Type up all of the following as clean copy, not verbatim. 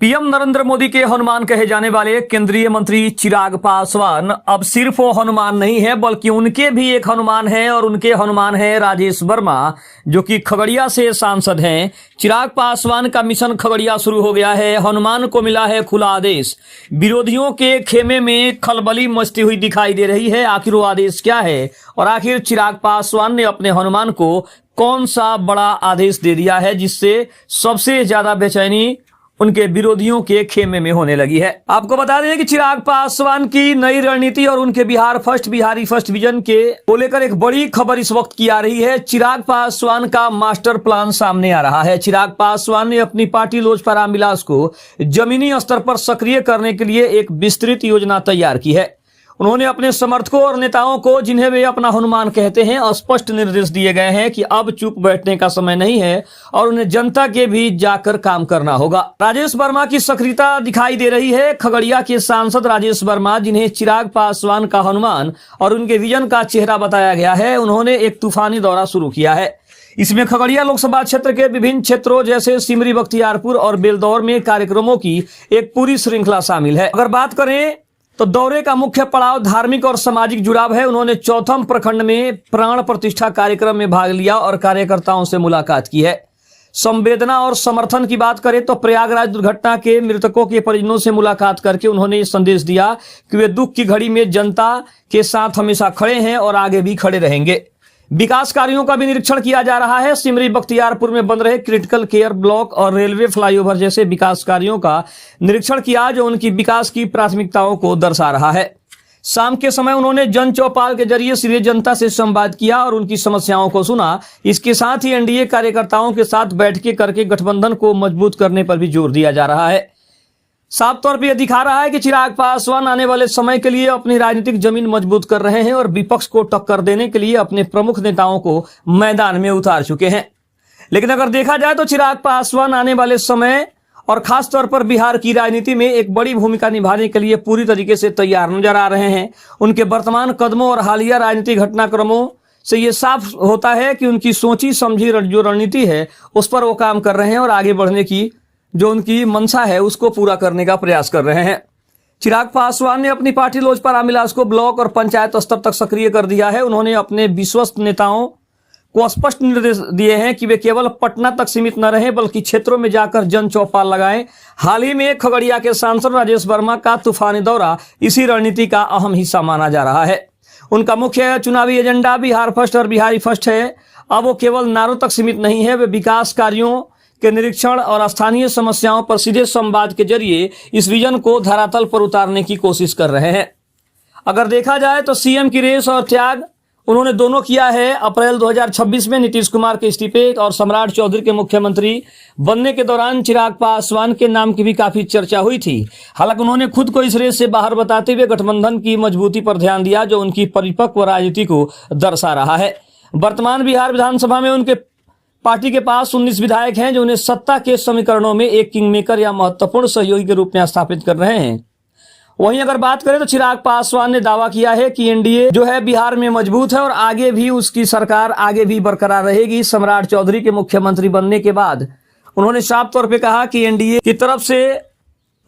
PM Narendra Modi के हनुमान कहे जाने वाले केंद्रीय मंत्री चिराग पासवान अब सिर्फ वो हनुमान नहीं है बल्कि उनके भी एक हनुमान है और उनके हनुमान है राजेश वर्मा, जो कि खगड़िया से सांसद हैं। चिराग पासवान का मिशन खगड़िया शुरू हो गया है। हनुमान को मिला है खुला आदेश। विरोधियों के खेमे में खलबली मचती हुई दिखाई दे रही है। आखिर वो आदेश क्या है और आखिर चिराग पासवान ने अपने हनुमान को कौन सा बड़ा आदेश दे दिया है जिससे सबसे ज्यादा बेचैनी उनके विरोधियों के खेमे में होने लगी है। आपको बता दें कि चिराग पासवान की नई रणनीति और उनके बिहारी फर्स्ट विजन को लेकर एक बड़ी खबर इस वक्त की आ रही है। चिराग पासवान का मास्टर प्लान सामने आ रहा है। चिराग पासवान ने अपनी पार्टी लोजपा रामविलास को जमीनी स्तर पर सक्रिय करने के लिए एक विस्तृत योजना तैयार की है। उन्होंने अपने समर्थकों और नेताओं को, जिन्हें वे अपना हनुमान कहते हैं, स्पष्ट निर्देश दिए गए हैं कि अब चुप बैठने का समय नहीं है और उन्हें जनता के भी जाकर काम करना होगा। राजेश वर्मा की सक्रियता दिखाई दे रही है। खगड़िया के सांसद राजेश वर्मा, जिन्हें चिराग पासवान का हनुमान और उनके विजन का चेहरा बताया गया है, उन्होंने एक तूफानी दौरा शुरू किया है। इसमें खगड़िया लोकसभा क्षेत्र के विभिन्न क्षेत्रों जैसे सिमरी, बख्तियारपुर और बेलदौर में कार्यक्रमों की एक पूरी श्रृंखला शामिल है। अगर बात करें तो दौरे का मुख्य पड़ाव धार्मिक और सामाजिक जुड़ाव है। उन्होंने चौथम प्रखंड में प्राण प्रतिष्ठा कार्यक्रम में भाग लिया और कार्यकर्ताओं से मुलाकात की है। संवेदना और समर्थन की बात करें तो प्रयागराज दुर्घटना के मृतकों के परिजनों से मुलाकात करके उन्होंने ये संदेश दिया कि वे दुख की घड़ी में जनता के साथ हमेशा खड़े हैं और आगे भी खड़े रहेंगे। विकास कार्यों का भी निरीक्षण किया जा रहा है। सिमरी, बख्तियारपुर में बन रहे क्रिटिकल केयर ब्लॉक और रेलवे फ्लाईओवर जैसे विकास कार्यों का निरीक्षण किया, जो उनकी विकास की प्राथमिकताओं को दर्शा रहा है। शाम के समय उन्होंने जन चौपाल के जरिए सीधे जनता से संवाद किया और उनकी समस्याओं को सुना। इसके साथ ही एनडीए कार्यकर्ताओं के साथ बैठकें करके गठबंधन को मजबूत करने पर भी जोर दिया जा रहा है। साफ तौर पर यह दिखा रहा है कि चिराग पासवान आने वाले समय के लिए अपनी राजनीतिक जमीन मजबूत कर रहे हैं और विपक्ष को टक्कर देने के लिए अपने प्रमुख नेताओं को मैदान में उतार चुके हैं। लेकिन अगर देखा जाए तो चिराग पासवान आने वाले समय और खास तौर पर बिहार की राजनीति में एक बड़ी भूमिका निभाने के लिए पूरी तरीके से तैयार नजर आ रहे हैं। उनके वर्तमान कदमों और हालिया राजनीतिक घटनाक्रमों से ये साफ होता है कि उनकी सोची समझी जो रणनीति है उस पर वो काम कर रहे हैं और आगे बढ़ने की जो उनकी मंशा है उसको पूरा करने का प्रयास कर रहे हैं। चिराग पासवान ने अपनी पार्टी लोजपा रामविलास को ब्लॉक और पंचायत स्तर तक सक्रिय कर दिया है। उन्होंने अपने विश्वस्त नेताओं को स्पष्ट निर्देश दिए हैं कि वे केवल पटना तक सीमित न रहे बल्कि क्षेत्रों में जाकर जन चौपाल लगाएं। हाल ही में खगड़िया के सांसद राजेश वर्मा का तूफानी दौरा इसी रणनीति का अहम हिस्सा माना जा रहा है। उनका मुख्य चुनावी एजेंडा बिहार फर्स्ट और बिहारी फर्स्ट है। अब वो केवल नारों तक सीमित नहीं है, वे विकास कार्यों के निरीक्षण और स्थानीय समस्याओं पर सीधे संवाद के जरिए इस विजन को धरातल पर उतारने की कोशिश कर रहे हैं। अगर देखा जाए तो सीएम की रेस और त्याग उन्होंने दोनों किया है। अप्रैल 2026 में नीतीश कुमार के इस्तीफे और सम्राट चौधरी के मुख्यमंत्री बनने के दौरान चिराग पासवान के नाम की भी काफी चर्चा हुई थी। हालांकि उन्होंने खुद को इस रेस से बाहर बताते हुए गठबंधन की मजबूती पर ध्यान दिया, जो उनकी परिपक्व राजनीति को दर्शा रहा है। वर्तमान बिहार विधानसभा में उनके पार्टी के पास 19 विधायक हैं, जो उन्हें सत्ता के समीकरणों में एक किंगमेकर या महत्वपूर्ण सहयोगी के रूप में स्थापित कर रहे हैं। वहीं अगर बात करें तो चिराग पासवान ने दावा किया है कि एनडीए जो है बिहार में मजबूत है और आगे भी उसकी सरकार आगे भी बरकरार रहेगी। सम्राट चौधरी के मुख्यमंत्री बनने के बाद उन्होंने साफ तौर पर कहा कि एनडीए की तरफ से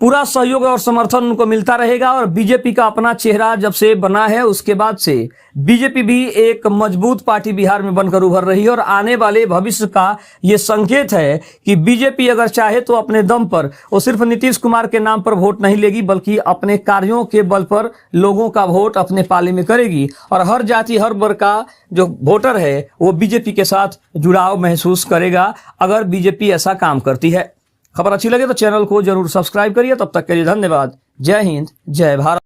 पूरा सहयोग और समर्थन उनको मिलता रहेगा और बीजेपी का अपना चेहरा जब से बना है उसके बाद से बीजेपी भी एक मजबूत पार्टी बिहार में बनकर उभर रही है और आने वाले भविष्य का ये संकेत है कि बीजेपी अगर चाहे तो अपने दम पर वो सिर्फ नीतीश कुमार के नाम पर वोट नहीं लेगी बल्कि अपने कार्यों के बल पर लोगों का वोट अपने पाले में करेगी और हर जाति हर वर्ग का जो वोटर है वो बीजेपी के साथ जुड़ाव महसूस करेगा अगर बीजेपी ऐसा काम करती है। खबर अच्छी लगे तो चैनल को जरूर सब्सक्राइब करिए। तब तक के लिए धन्यवाद। जय हिंद, जय भारत।